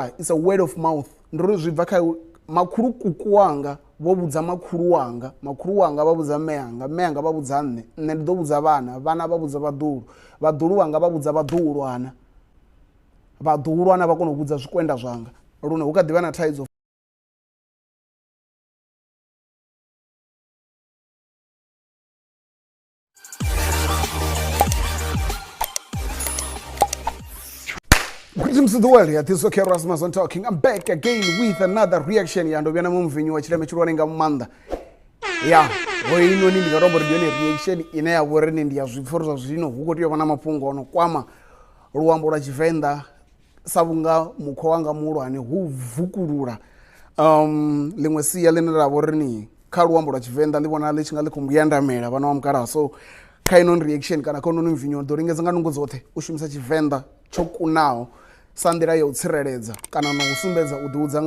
It's a word of mouth. Nduri zvibva kha makhulu kuku wanga vho vhudza makhulu wanga vha vhudza mme yanga vha vhudza nne ndi ḓo vhudza vhana vha vhudza vhaḓulu wanga vha vhudza vhaḓuhulwana vha kona u vhudza zwikwenda zwanga lune hu kha ḓivha na thaidzo. Greetings to the world, yeah, this is okay, Rasmus on talking. I'm back again with another reaction. Yeah, ndo vyana mumvinyo wa chileme chirwane nga manda. Yeah, hoi ino ni ndikarombo ndione reaction ine ya voreni ndi ya zwipfuro zwa zwino huko tiyo vana mapungo ono kwama luambo lwa Tshivenḓa savunga mukho wanga muhulwane hu vukulula ḽiṅwe sia ḽine ra voreni kha luambo lwa Tshivenḓa ḽi vhona ḽi tshi nga ḽi khou mbuyandamela vhana wa mukalaha. So kha ino reaction kana kha ino mvinyo ḓo lingedza nga nungo dzoṱhe u shumisa Tshivenḓa tsho kunaho sa nḓila ya u tsireledza kana na u sumbedza u ḓiudza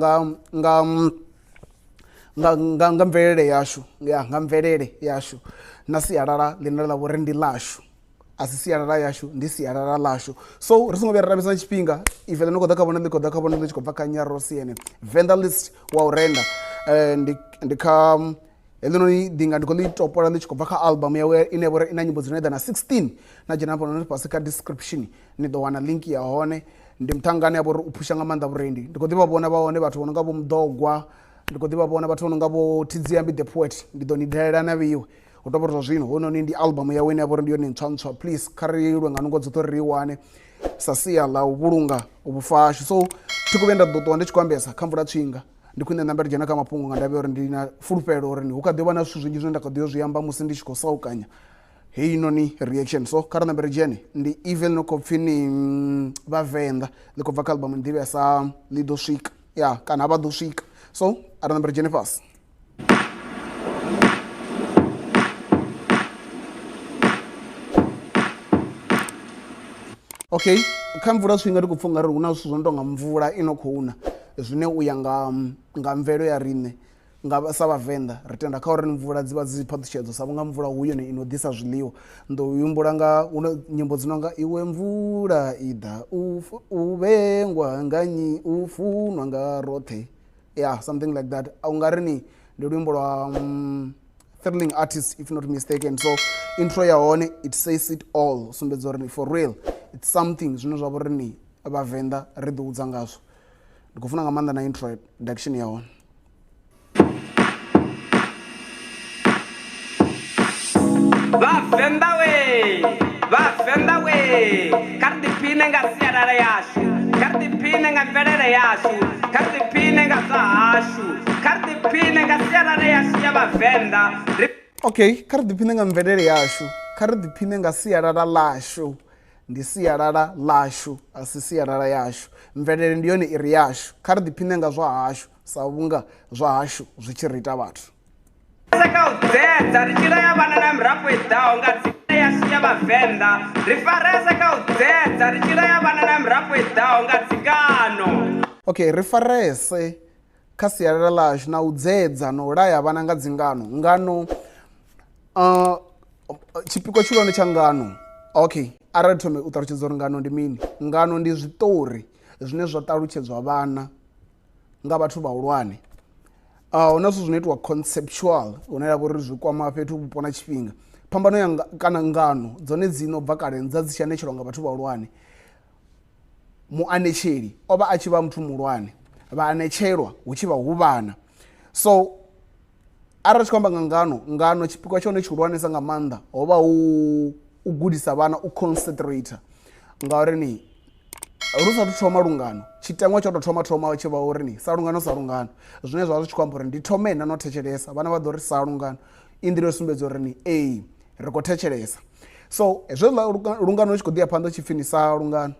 nga mvelele yashu, nga mvelele yashu na sialala ḽine ḽa vhori ndi ḽashu, a si sialala yashu ndi sialala ḽashu. So ri songo vhuya ra rabisa tshifhinga ife ḽi no khou ḓa kha vhone ḽi khou ḓa kha vhone ḽi tshi khou bva kha Mirero CNN Venḓalist wa u Renda ndi kha heḽinoni ḓinga ndi khou ḽi topola ḽi tshi khou bva kha album yawe ine vhori ina nyimbo dzino eḓana 16 na dzhena hafhanoni fhasi kha description ni ḓo wana link ya hone. Ndi muthangane ya vhori u phusha nga maanḓa vhurendi. Ndi khou ḓivha vhona vha hone vhathu vho no nga vho Muḓogwa, ndi khou ḓivha vhona vhathu vho no nga vho Tidziambi the Poet. Ndi ḓo ni dalela na vhiwe u tou vhori zwa zwino hounoni ndi album yawe ine ya vhori ndi yone ntswa please kha ri lwe nga nungo dzoṱhe ri i wane sa sia ḽa u vhulunga vhufa hashu. So thi khou vhuya nda ḓo ṱuwa ndi tshi khou ambesa kha mvula tswinga ndi khwine namba ri dzhena kha mafhungo nga ndavha uri ndi na fulufhelo uri hu kha ḓi vha na zwithu zwinzhi zwine nda kha ḓi zwi amba musi ndi tshi khou saukanya hei noni reaction. So kha ri namba ri dzhene ndi evil no khou pfhi ni Vhavenḓa ḽi khou bva kha album ndi ḓivhea sa ḽi ḓo swika ya kana vha ḓo swika. So a ri namba ri dzhene fhasi. Okay, kha mvula swinga ndi khou pfha ungari hu na zwithu zwo no tou nga mvula ino khou na zwine u ya nga mvelo ya riṋe nga sa Vhavenḓa ri tenda kha uri mvula dzi vha dzi phaṱhutshedzo sa vhunga mvula hu yone ino ḓisa zwiḽiwa. Ndo humbula nga nyimbo dzi no nga iwe mvula i ḓa u vhengwa nga nyi u funwa nga roṱhe, yeah, something like that. A u nga ri ni ndi luimbo lwa thrilling artist if not mistaken. So intro ya hone it says it all, sumbedza uri for real it's something zwine zwa vhori ni Vhavenḓa ri ḓo udza ngazwo. Ndi khou funa nga maanḓa na introduction ya hone. Vhavenḓa we kha ri ḓiphine nga sialala yashu, kha ri ḓiphine nga mvelele yashu, kha ri ḓiphine nga zwa hashu, kha ri ḓiphine nga sialala yashu ya Vhavenḓa. Okay, kha ri ḓiphine nga mvelele yashu, kha ri ḓiphine nga sialala ḽashu. Ndi sialala ḽashu a si sialala yashu. Mvelele ndi yone iri yashu. Kha ri ḓiphine nga zwa hashu sa vhunga zwa hashu zwi tshi ri ita vhathu. Kha u dzedza ri tshila ya vhana na mirafho i ḓaho nga dzina yashu ya Vhavenḓa. Ri farese kha u dzedza ri tshila ya vhana na mirafho i ḓaho nga dzingano. Okay, ri farese kha sialala ḽashu na u dzedza na u laya vhana nga dzingano. Ngano tshipikwa tshihulwane tsha ngano. Okay, arali thome u ṱalutshedza uri ngano ndi mini. Ngano ndi zwiṱori zwine zwa ṱalutshedzwa vhana nga vhathu vhahulwane. Hu na zwithu zwino itiwa conceptual hune ya vha uri zwi kwama fhethu vhupo na tshifhinga. Phambano ya kana ngano dzone dzino bva kale dza dzi tshi anetshelwa nga vhathu vhahulwane. Muanetsheli o vha a tshi vha muthu muhulwane, vhaanetshelwa hu tshi vha hu vhana. So arali tshi khou amba nga ngano tshipikwa tshone tshihulwanesa nga maanḓa ho vha hu u gudisa vhana u concentrate ngauri ni lu sathu thoma lungano tshiteṅwa tsho tou thoma tshi vha uri ni sa lungano zwine zwa zwi tshi khou amba uri ndi thome na no thetshelesa vhana vha ḓo ri sa lungano i nḓila yo sumbedza uri ni ri khou thetshelesa. So hezwo lungano tshi khou ḓi ya phanḓa tshipfi ni sa lungano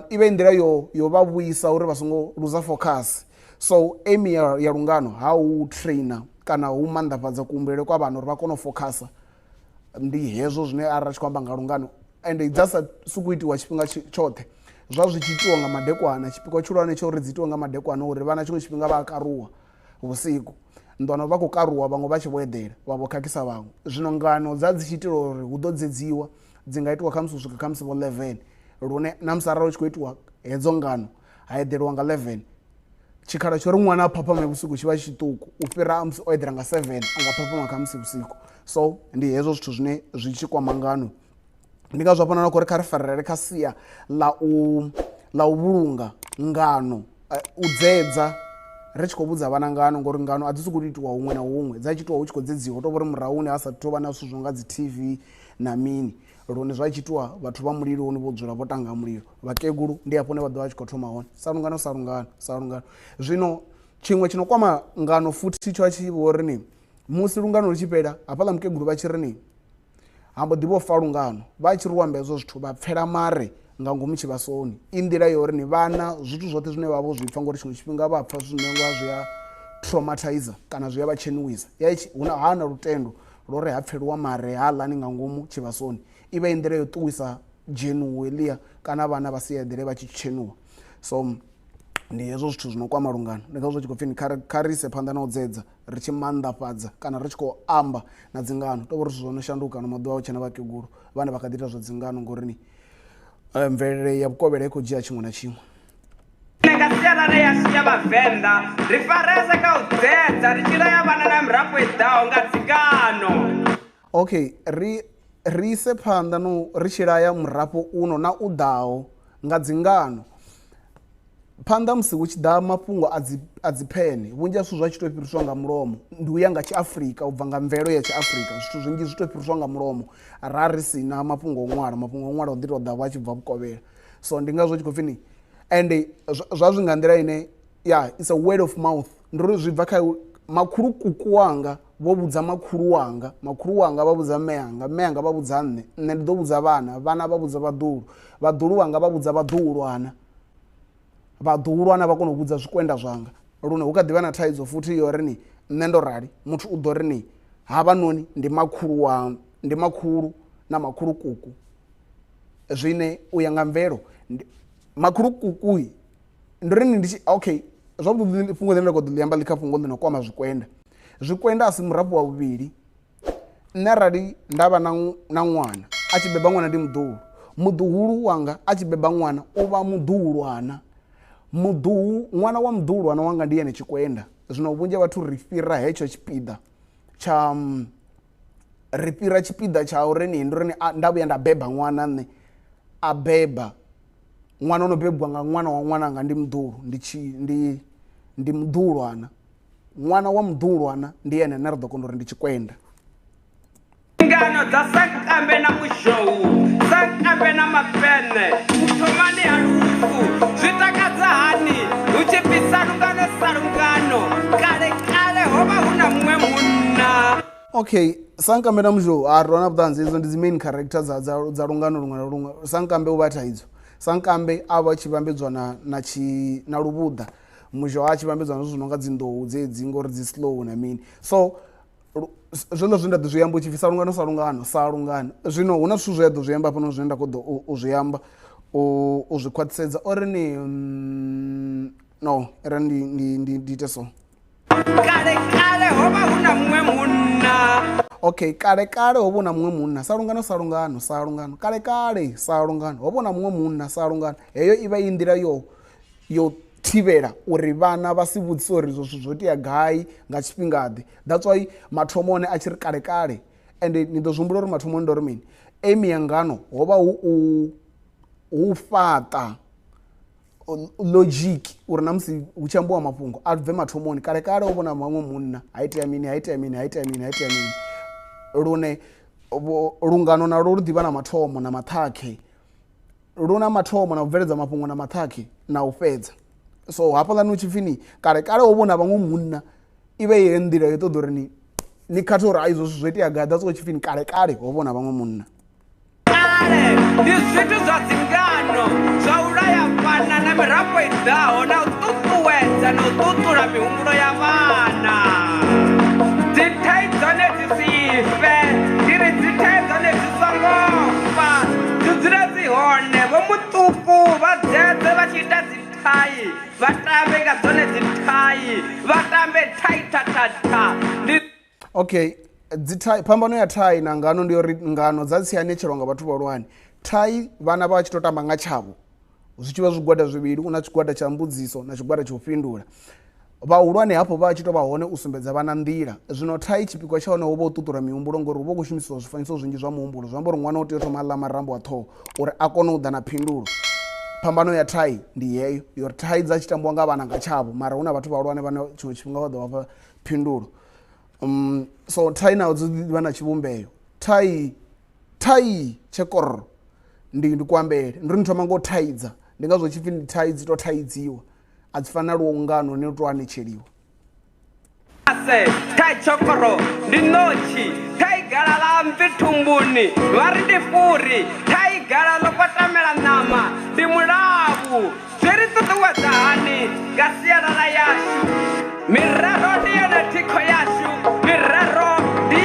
i vha i nḓila yo vha vhuisa uri vha songo luza focus. So aim ya lungano ha u trainer kana hu maanḓafhadza kuhumbulele kwa vhana uri vha kone u focusa. Ndi hezwo zwine arali tshi khou amba nga lungano ende dza sa suku itiwa tshifhinga tshoṱhe zwa zwi tshi itiwa nga madekwana. Tshipikwa tshihulwane tsho uri dzi itiwa nga madekwana uri vhana tshiṅwe tshifhinga vha a karuwa vhusiku, nḓwana vha khou karuwa vhaṅwe vha tshi vho eḓela vha vho khakhisa vhaṅwe. Zwino ngano dza dzi tshi itela uri hu ḓo dzedziwa dzi nga itiwa khamusi u swika khamusi vho 11 lune na musi arali u tshi khou itiwa hedzo ngano ha eḓeliwa nga 11 tshikhala tsho ri ṅwana a phaphame vhusiku tshi vha tshiṱuku u fhira musi o eḓela nga 7 a nga phaphama kha musi vhusiku. So ndi hezwo zwithu zwine zwi tshi kwama ngano. Ndi ngazwo hafhanoni khou ri kha ri farelele kha sia ḽa u vhulunga ngano, u dzedza ri tshi khou vhudza vhana ngano ngori ngano a dzi sokou itiwa huṅwe na huṅwe, dza tshi itiwa hu tshi khou dzedziwa hu tou vha uri murahuni ha sathu tou vha na zwithu zwo nga dzi TV na mini, lune zwa tshi itiwa vhathu vha muliloni vho dzula vho tanga mulilo, vhakegulu ndi hafho hune vha ḓo vha tshi khou thoma hone sa lungano. Zwino tshiṅwe tshi no kwama ngano futhi tsho tshi vho ri ni musi lungano lu tshi fhela hafhaḽa mukegulu vha tshi ri ni ha mbo ḓi vho fa lungano, vha tshi ri u amba hezwo zwithu vha pfhela mare nga ngomu tshivhasoni. I nḓila ya uri ni vhana zwithu zwoṱhe zwine vha vho zwi pfha ngori tshiṅwe tshifhinga vha pfha zwithu zwine nga zwi a traumatizer kana zwi a vha tsheniwisa, huna hana lutendo lwo ri ha pfheliwa mare haḽani nga ngomu tshivhasoni. I vha i nḓila yo ṱuwisa dzhenuwo eḽiya kana vhana vha si eḓele vha tshi tshenuwa. So ndi hezwo zwithu zwino kwama lungano. Ndi ngazwo tshi khou pfhi ni kha ri ise phanḓa na u dzedza ri tshi maanḓafhadza kana ri tshi khou amba na dzingano. Tou vha zwithu zwo no shanduka na maḓuvha a tshena vhakegulu vhane vha kha ḓi ita zwa dzingano ngori ni mvelele ya vhukovhela i khou dzhia tshiṅwe na tshiṅwe. Nga sialala yashu ya Vhavenḓa ri faresa kha u dzedza ri tshi laya vhana na mirafho i ḓaho nga dzingano. Okay, ri ise phanḓa no ri tshi laya murafho uno na u ḓaho nga dzingano. Phanḓa musi hu tshi ḓa mafhungo a dzi phene vhunzhi ha zwithu zwa tshi tou fhiriswa nga mulomo ndi u ya nga Tshiafrika, u bva nga mvelo ya Tshiafrika zwithu zwinzhi zwi tou fhiriswa nga mulomo ra ri si na mafhungo o ṅwala u ḓi tou ḓa vha tshi bva vhukovhela. So ndi ngazwo tshi khou pfhi ni ende zwa zwi nga nḓila ine it's a word of mouth, ndi uri zwi bva kha makhulu kuku wanga vho vhudza makhulu wanga vha vhudza mme anga vha vhudza nṋe ndi ḓo vhudza vhana vha vhudza vhaḓulu wanga vha vhudza vhaḓuhulwana vha kona u vhudza zwikwenda zwanga, lune hu kha ḓivha na thaidzo futhi yo ri ni nṋe ndo rali muthu u ḓo ri ni havhanoni ndi makhulu na makhulu kuku, zwine u ya nga mvelo makhulu kuku ndi ri ni ndi okay zwavhuḓi fhungo ḽine nda khou ḓi ḽiamba ḽi kha fhungo ḽi no kwama zwikwenda a si murafho wa vhuvhili. Nṋe arali nda vha na ṅwana a tshi beba ṅwana ndi muḓuhulu wanga a tshi beba ṅwana u vha muḓuhulwana. Ṅwana wa muḓuhulwana wanga ndi yene tshikwenda. Zwino vhunzhi ha vhathu ri fhira hetsho tshipiḓa tsha uri ni ndi uri nda vhuya nda beba ṅwana nṋe a beba ṅwana o no bebwa nga ṅwana wa ṅwananga ndi muḓuhulu ndi muḓuhulwana. Ṅwana wa muḓuhulwana ndi yene nṋe ri ḓo kona uri ndi tshikwenda. Ngano dza sankambe na mushou, sankambe na mapene, u thomani ha lufu zwi takadza hani hu tshi bvisa lungano sa lungano, kale ho vha hu na muṅwe munna. Okay, sankambe na mushou ri wana vhuṱanzi idzo ndi dzi main character dza lungano luṅwe na luṅwe. Sankambe u vha thaidzo, sankambe a vha tshi vhambedzwa na luvhuḓa, mushou a tshi vhambedzwa na zwithu zwi no nga dzi nḓou dzedzi ngori dzi slow na mini. So zwone zwi nda ḓo zwi amba u tshi pfhi sa lungano. Zwino hu na zwithu zwe ḓo zwi amba hafhano zwine nda khou ḓo u zwi amba u zwi khwaṱhisedza uri ni no era ndi ite so. Kale ho vha hu na muṅwe munna. Okay, kale ho vha na muṅwe munna sa lungano. Kale sa lungano ho vha na muṅwe munna sa lungano. Heyo i vha i nḓila yo thivhela uri vhana vha si vhudzise uri izwo zwithu zwo tea gai nga tshifhingaḓe. That's why mathomo one a tshi ri kale ende ni ḓo zwi humbula uri mathomoni ndo ri mini aim ya ngano ho vha hu fhaṱa logic uri na musi hu tshi ambiwa mafhungo a bve mathomoni. Kale ho vha na maṅwe munna ha itea mini lune lungano nalwo lu ḓivha na mathomo na maṱhakhe, lu na mathomo na u bveledza mafhungo na maṱhakhe na u fhedza. So hafhaḽani hu tshi pfhi ni kale ho vha na vhaṅwe munna i vha i nḓila yo ṱoḓa uri ni khathe uri a izwo zwithu zwo itea gai. That's why hu tshi pfhi ni kale ho vha na vhaṅwe munna. Kale ndi zwithu zwa dzingano zwa u laya vhana na mirafho i ḓaho na u ṱuṱuwedza na u ṱuṱula mihumbulo ya vhana. Dzi thai dzone dzi si fe, ndi ri dzi thai dzone dzi songo fa, dzi dzule dzi hone. Vho muṱuku vha dzedze vha tshi ita dzi thai, vha tambe nga dzone dzi thai, vha tambe thai tatata. Okay, phambano ya thai na ngano ndi uri ngano dza dzi anetshelwa nga vhathu vhahulwane. Thai vhana vha tshi tou tamba nga tshavho zwi tshi vha zwigwada zwivhili, u na tshigwada tsha mbudziso na tshigwada tsha u fhindula. Vhahulwane hafho vha tshi tou vha hone u sumbedza vhana nḓila. Zwino thai tshipikwa tsha hone hu vha u ṱuṱula mihumbulo ngori hu vha hu khou shumisiwa zwifanyiso zwinzhi zwa muhumbulo, zwi amba uri ṅwana u tea u thoma a ḽa marambo a ṱhoho uri a kone u ḓa na phindulo. Phambano ya thai ndi yeyo yori thai dza tshi tambiwa nga vhana nga tshavho, mara hu na vhathu vhahulwane vhane tshiṅwe tshifhinga vha ḓo vha fha phindulo. So thai naho dzo vha na tshivhumbeo. Thai tshekoro ndi kuambele, ndi ri ni thoma nga u thaidza, ndi ngazwo tshipfi ndi thai dzi tou thaidziwa, a dzi fani na Ngano ni tou anetsheliwa. Thai chokoro ndi nochi, thai gala la mvi thumbuni vha ri ndi furi, thai gala ḽo kwatamela ṋama ndi mulavu. Zwi ri ṱuṱuwedza hani nga sialala yashu? Mirero ndi yone thikho yashu, mirero ndi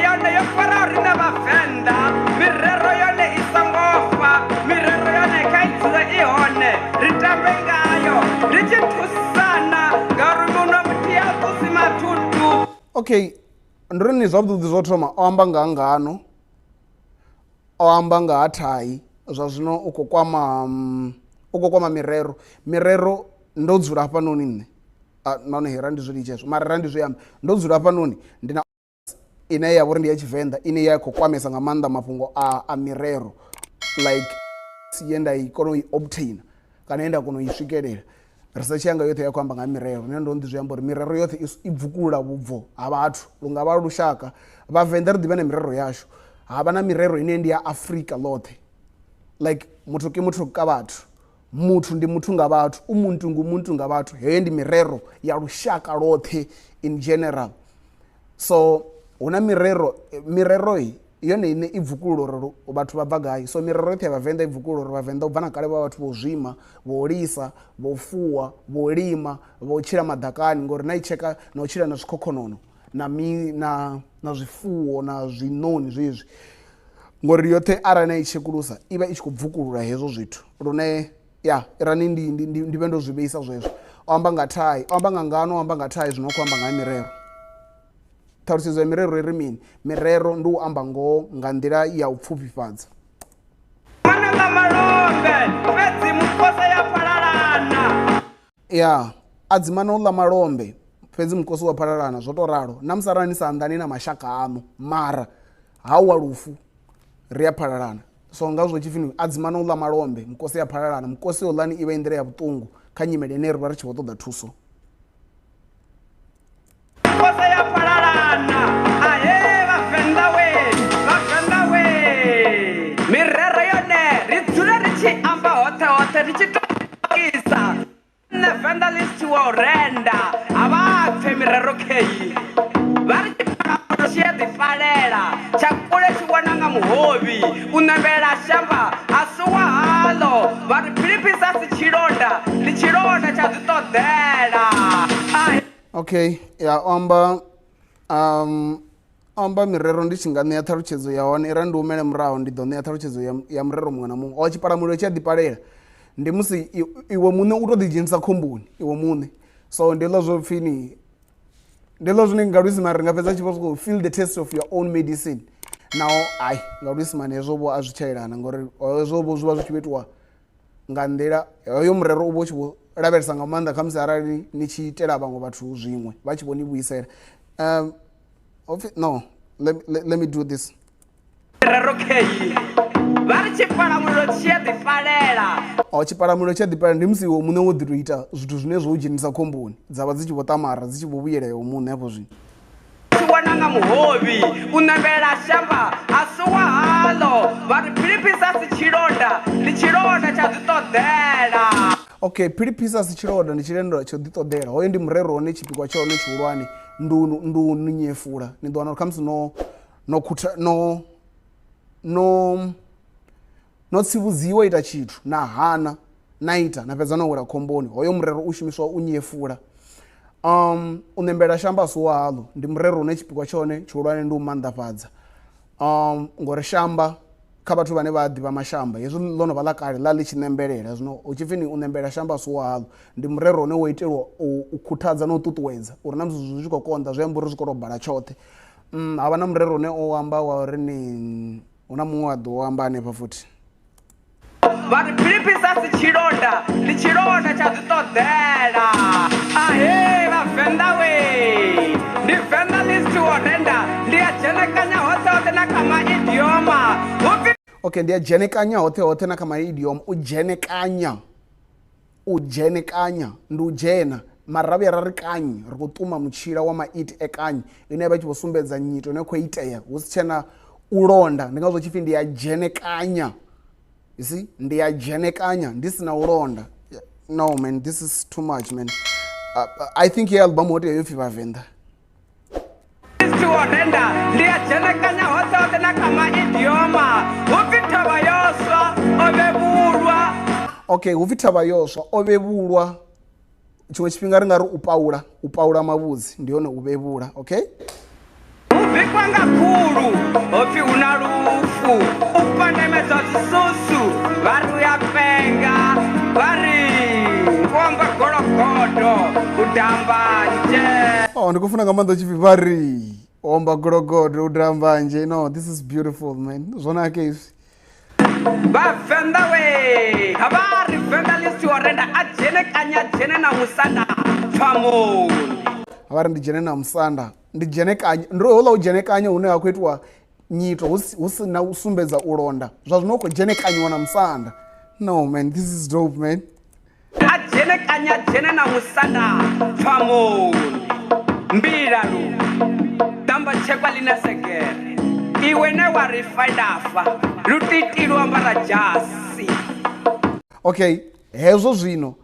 yone yo faraho riṋe Vhavenḓa, mirero yone i songo fa, mirero yone kha i dzule i hone, ri tambe ngayo ri tshi thusana ngauri muno muthu ya ṱusi mathuthu. Okay, ndi ri ni zwavhuḓi zwo thoma o amba nga Ngano, o amba nga ha thai, zwa zwino u khou kwama mirero. Mirero ndo dzula hafhanoni nṋe, nahone hera ndi zwi litshezwo, mara ra ndi zwi amba, ndo dzula hafhanoni ndi na ine ya vha uri ndi ya Tshivenḓa ine ya khou kwamesa nga maanḓa mafhungo a mirero, like ye nda i kona u i obtain kana ye nda kona u i swikelela. Research yanga yoṱhe ya khou amba nga mirero, nṋe ndo ndi zwi amba uri mirero yoṱhe i bvukula vhubvo ha vhathu, lu nga vha lushaka. Vhavenḓa ri ḓivha na mirero yashu, ha vha na mirero ine ndi ya Afrika ḽoṱhe, like muthu ke muthu ka vhathu, muthu ndi muthu nga vhathu, umuntu ngumuntu nga vhathu. Heyo ndi mirero ya lushaka lwoṱhe in general. So huna mirero yone ine i bvukula uri vhathu vha bva gai. So mirero yoṱhe ya Vhavenḓa i bvukula uri Vhavenḓa u bva na kale vha vhathu vho zwima, vho lisa, vho fuwa, vho lima, vho tshila madakani, ngori na i tsheka na u tshila na zwikhokhonono na zwifuwo na zwinoni zwezwi, ngori yoṱhe arali na i tshekulusa i vha i tshi khou bvukulula hezwo zwithu lune ya irani ndi vhe ndo zwi vheisa zwezwo. O amba nga thai, o amba nga Ngano, o amba nga thai, zwino khou amba nga mirero. Ṱhalutshedzo ya mirero iri mini? Mirero ndi u amba ngoho nga nḓila ya u pfufhifhadza. Mana nga malombe fhedzi mukosi ya phalalana. Ya, adzimana u ḽa malombe fhedzi mukosi wa phalalana, zwo tou ralo. Na musi arali ni sa anḓani na mashaka aṋu, mara ha wa lufu ri a phalalana. So ngazwo tshifhini adzimana u ḽa malombe mukosi ya phalalana, mukosi yo ḽani i vha i nḓila ya vhuṱungu kha nyimele ine ri vha ri tshi vho ṱoḓa thuso. Mukosi ya phalalana, ahe Vhavenḓa we, Vhavenḓa we. Mirero yone ri dzule ri tshi amba hoṱhe ri tshi ṱokisa. Nṋe Venḓalist wa Renda a vha pfe mirero kheyi, vha ri tshi ya ḓipalela tsha kule tshi wana nga muhovhi, u ṋembela shamba a suwa haḽo, vha ri philipisa si tshilonda, ndi tshilonda tsha ḓiṱoḓela. Okay, ya amba mirero ndi tshi nga ṋea ṱhalutshedzo ya hone, ira ndi humele muraho ndi ḓo ṋea ṱhalutshedzo ya murero muṅwe na muṅwe. O tshipalamulilo tshi a ḓipalela ndi musi iwe muṋe u tou ḓidzhenisa khomboni iwe muṋe. So ndi ḽo zwo pfhi ndi ḽo zwine nga luisimane ri nga fhedza tshi vha khou feel the taste of your own medicine. Naho ai nga luisimane hezwo vho a zwi tsha yelana ngori hezwo vho zwi vha zwi tshi vho itiwa nga nḓila hoyo murero u vha u tshi vho lavhelesa nga maanḓa kha musi arali ni tshi itela vhaṅwe vhathu zwiṅwe vha tshi vho ni vhuisela. No, let me do this. Mirero kheyi vha ri tshipalamulilo tshi a ḓipalela. Tshipalamulilo tshi a ḓipalela ndi musi iwe muṋe wo ḓi tou ita zwithu zwine zwo u dzhenisa khomboni, dza vha dzi tshi vho ṱamara dzi tshi vho vhuyela iwe muṋe hafho zwino. Tshi wana nga muhovhi, u ṋembela shamba a suwa haḽo, vha ri philipisa si tshilonda, ndi tshilonda tsha ḓiṱoḓela. Okay, philipisa si tshilonda ndi tshilonda tsha ḓiṱoḓela. Hoyo ndi murero hone tshipikwa tsha hone tshihulwane ndi u nyefula. Ni ḓo wana uri kha musi no tsivhudziwa ita tshithu na hana na ita na fhedza no wela khomboni, hoyo murero u shumiswa u nyefula. U ṋembela shamba a suwa haḽo ndi murero une tshipikwa tsha hone tshihulwane ndi u maanḓafhadza. Ngori shamba kha vhathu vhane vha ḓivha mashamba hezwi ḽo no vha ḽa kale ḽa ḽi tshi ṋembelela, zwino u tshi pfhi u ṋembela shamba a suwa haḽo ndi murero une wo itelwa u khuthadza na u ṱuṱuwedza uri na musi zwi tshi khou konḓa zwi amba uri zwi khou tou bala tshoṱhe. Havha na murero une o amba wa uri hu na muṅwe wa ḓo amba hanefha futhi. vari philipisa si tshilonda ndi tshilonda tsha zwiṱoḓela ahe vhavenḓa we ndi Venḓalist wo Renda ndi a dzhenekanya hoṱhe hoṱhe na kha maidioma okay ndi a dzhenekanya hoṱhe hoṱhe na kha maidioma u dzhenekanya ndi u dzhena mara ra vhuya ra ri kanyi ri khou ṱuma mutshila wa maiti e kanyi ine vha tshi vho sumbedza nyito ine khou itea hu si tshena u londa ndi ngazwo tshipfi ndi ya dzhenekanya you see ndi ya dzhenekanya ndi sina u londa no man this is too much man I think ye album hote yo pfi Vhavenḓa wo Renda ndi a dzhenekanya hoṱhe hoṱhe na kha maidioma hupfi thavha yoswa o vhevhulwa okay hupfi thavha yoswa o vhevhulwa tshiṅwe tshifhinga ri nga ri u paula mavhudzi ndi hone u vhevhula okay bikwa nga khulu hopfi hu na lufu u pandamedza zwisusu vha ri uya penga vha ri ngomba gologodo u damba nje ndi kufuna nga maanḓa tshipfi vha ri omba gologodo u damba nje no this is beautiful man zwonake izwi Vhavenḓa we vha ri Venḓalist wo Renda a dzhene na Musanda pfamoni vha ri ndi dzhene na Musanda ndi dzhenekanya ndi houḽa u dzhenekanya hune ha khou itiwa nyito hu si na u sumbedza u londa zwa zwino u khou dzhenekanyiwa na Musanda no man this is dope man a dzhene na Musanda pfamoni mbila lu tamba tshekwa lina segere iwe ne wa ri faidafa lutiti lu ambara jasi okay hezwo zwino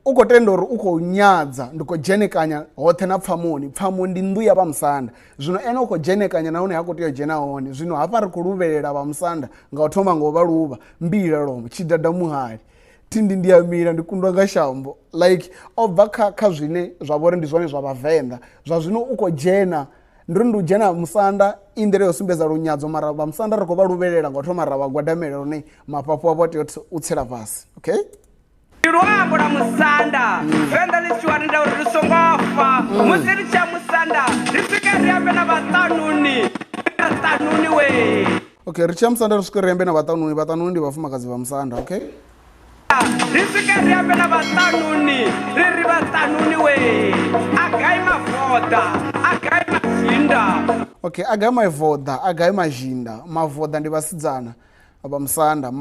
u khou tenda uri u khou nyadza ndi khou dzhenekanya hoṱhe na pfamoni ndi nnḓu ya vha Musanda zwino ene u khou dzhenekanya nahone ha khou tea u dzhena hone zwino hafha ri khou luvhelela vha Musanda nga u thoma nga u vha luvha mbilalomo tshidadamuhali thindi ndi ya mila ndi kundwa nga shambo like o bva kha zwine zwa vha uri ndi zwone zwa Vhavenḓa zwa zwino u khou dzhena ndi u dzhena Musanda i nḓila yo sumbedza lunyadzo mara vha Musanda ri khou vha luvhelela nga u thoma ra vha gwadamela lune mafhafhu avho a tea u tsela fhasi okay Luambo la Musanda Venḓalist wa Renda uri ri songo fa musi ri tsha Musanda ri swike ri ambe na vhaṱanuni we okay ri tsha Musanda ri swike ri ambe na vhaṱanuni ndi vhafumakadzi vha Musanda okay ri swike ri ambe na vhaṱanuni ri vhaṱanuni we agai mazhinda okay agai mazhinda mavoḓa ndi vhasidzana vha Musanda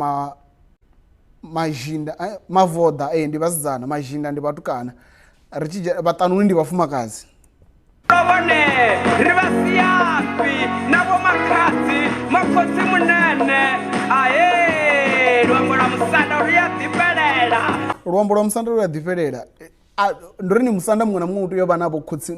mazhinda mavoḓa ndi vhasidzana mazhinda ndi vhatukana ri tshi vhaṱanuni ndi vhafumakadzi vhone ri vhasiafi na vho makhotsi munene ahe luambo lwa Musanda ri a ḓifhelela luambo lwa Musanda ri a ḓifhelela ndo ri ni Musanda muṅwe na muṅwe u tea u vha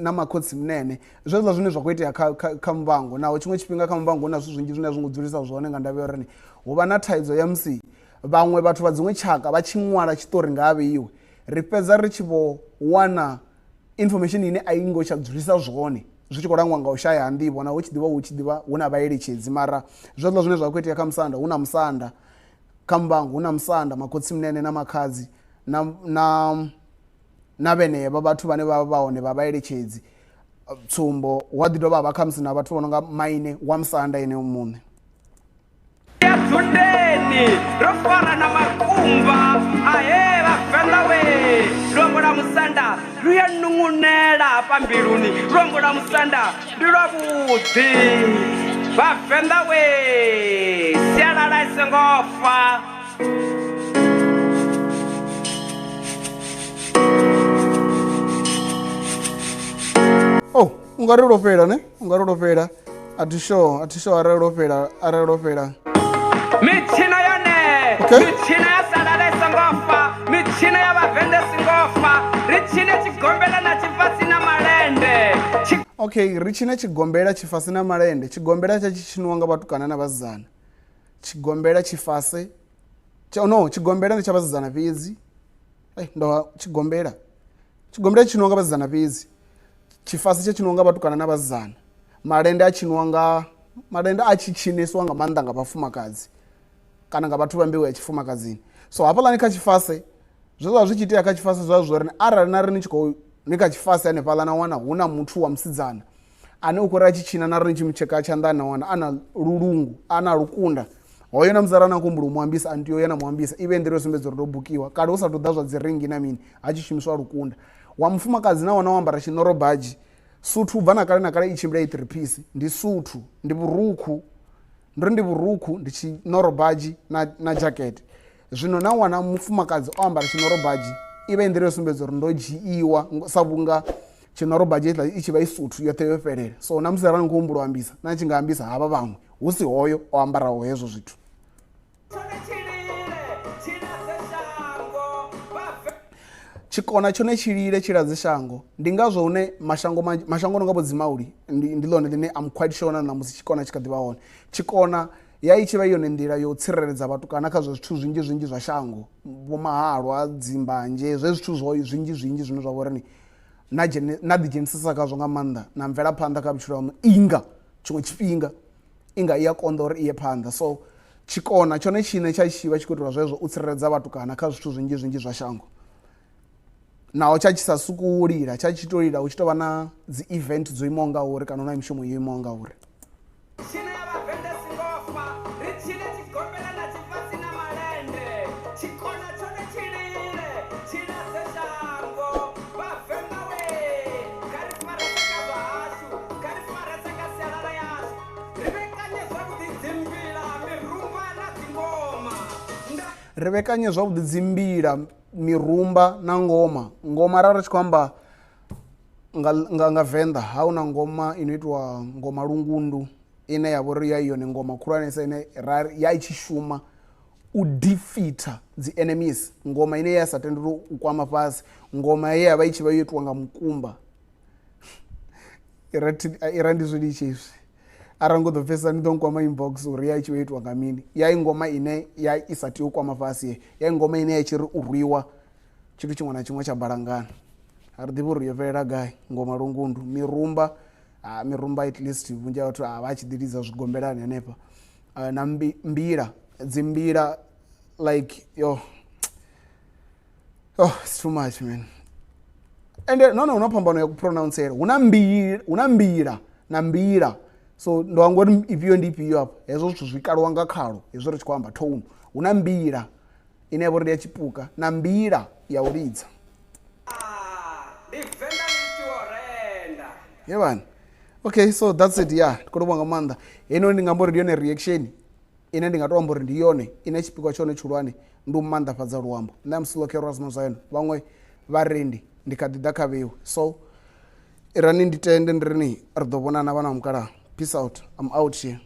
na makhotsi munene zwezwiḽa zwine zwa khou itea kha muvhango naho tshiṅwe tshifhinga kha muvhango hu na zwithu zwinzhi zwine a zwi ngo dzulisa zwone nga ndavha ya uri hu vha na thaidzo ya musi vhaṅwe vhathu vha dziṅwe tshaka vha tshi ṅwala tshiṱori nga ha vheiwe ri fhedza ri tshi vho wana information ine a i ngo tsha dzulisa zwone zwi tshi khou langwa nga u shaya ha nḓivho na hu tshi ḓivha hu na vhaeletshedzi mara zwezwiḽa zwine zwa khou itea kha Musanda hu na Musanda kha muvhango hu na Musanda makhotsi munene na makhadzi na vhenevha vhathu vhane vha vha hone vha vhaeletshedzi tsumbo hu a ḓi dovha vha kha musi na vhathu vho no nga maine wa Musanda ene muṋe ya dzundeni ro fara na makumba ahe Vhavenḓa we luambo lwa Musanda lu ya nungunela hafha mbiluni luambo lwa Musanda ndi lwavhuḓi Vhavenḓa we sialala i songo fa ungari lo fhela athi sure arali lo fhela mitshino yone mitshino ya sialala i songo fa mitshino ya Vhavenḓa i songo fa ri tshine tshigombela na tshifasi na malende okay ri tshine tshigombela tshifasi na malende tshigombela tsha tshiniwa nga vhatukana na vhasidzana tshigombela tshifase tshigombela ndi tsha vhasidzana fhedzi tshigombela tshiniwa nga vhasidzana fhedzi tshifasi tsha tshiniwa nga vhatukana na vhasidzana malende a tshi tshiniswa nga maanḓa nga vhafumakadzi kana nga vhathu vha mbeu ya tshifumakadzini so hafhaḽani kha tshifase zwezwa zwi tshi itea kha tshifase zwa zwori arali na ri ni kha tshifase hanefhaḽa na wana hu na muthu wa musidzana ane u khou ri a tshi tshina na ri ni tshi mutsheka tshanḓani na wana a na lulungu a na lukunda hoyo na muzara na kumbula umuambisa anti yo na muambisa ive ndiro sumbedza uri ndo bukiwa kale usatu ḓa zwa dzi ringi na mini ha tshi shumiswa lukunda wa mufumakadzi na wana wa ambara chinoro baji suthu ubva na kale i tshimbila i 3 piece ndi suthu ndi vhurukhu ndi vhurukhu ndi chinoro baji na jacket zwino na wana mufumakadzi o ambara chinoro baji ive ndiro sumbedza uri ndo dzhiiwa sa vhunga chinoro baji i tshi vha i suthu yoṱhe yo fhelela so na musi arali nkuhumbula u ambisa na tshi nga ambisa havha vhaṅwe hu si hoyo o ambaraho hezwo zwithu. Tshikona tshone tshilile tshiladze shango ndi ngazwo hune mashango no nga vho dzimauli ndi ḽone ḽine am quite sure na musi tshikona tshi kha ḓivha hone. Tshikona ya i tshi vha yone nḓila yo tsireledza vhathu kana kha zwa zwithu zwinzhi zwa shango vho mahalwa dzimbanje zwe zwithu zwo zwinzhi zwine zwa vho ri na ḓi dzhenisisa khazwo nga maanḓa na mvelaphanḓa kha vhutshilo ha inga tshiṅwe tshifhinga inga i ya konḓa uri i ye phanḓa so tshikona tshone tshine tsha tshivha tshi khou itelwa zwezwo u tsireledza vhathu kana kha zwithu zwinzhi zwa shango naho tsha tshi sa suku lila tsha tshi to lila hu tshi tou vha na dzi event dzo imaho nga uri kana na mishumo yo imaho nga uri. Ri vhekanye zwavhuḓi dzimbila mirumba na ngoma arali ri tshi khou amba nga Venḓa ha una ngoma ino itiwa ngoma lungundu ine ya vha uri ya yone ngoma khulwanesa ine ya i tshi shuma u defeater dzi enemies ngoma ine ya sa tendeli u kwama fhasi ngoma ye ya vha i tshi vha yo itiwa nga mukumba ira ndi zwilitshe izwi arali ngo ḓo pfesesa ni ḓo nkwama inbox uri ya i tshi vha itiwa nga mini ya i ngoma ine ya i sa tea u kwama fhasi ya i ngoma ine ya tshi ri u rwiwa tshithu tshiṅwe na tshiṅwe tsha balangana a ri ḓivhi uri yo fhelela gai ngoma lungundu mirumba mirumba at least vhunzhi ha vhathu vha tshi ḓi lidza zwigombelani hanefha na mbila dzi mbila like it's too much man ende nahone huna phambano ya kupronouncela huna mbila na mbila so ndo anga uri ifhio ndi ifhio hafho hezwo zwithu zwi kaliwa nga khalo hezwo ri tshi khou amba tone huna mbila ine ya vha uri ndi ya tshipuka na mbila ya u lidza yevani okay so that's it ya ndi khou tou vhonga maanḓa heinoni ndi nga amba uri ndi yone reaction ine ndi nga tou amba uri ndi yone ine tshipikwa tshone tshihulwane ndi u maanḓafhadza luambo nṋe am still okay rasma zwaino vhaṅwe vharendi ndi kha ḓi ḓa kha vheiwe so irani ndi tende ndi rini ri ḓo vhonana vhana mukalaha peace out I'm out here.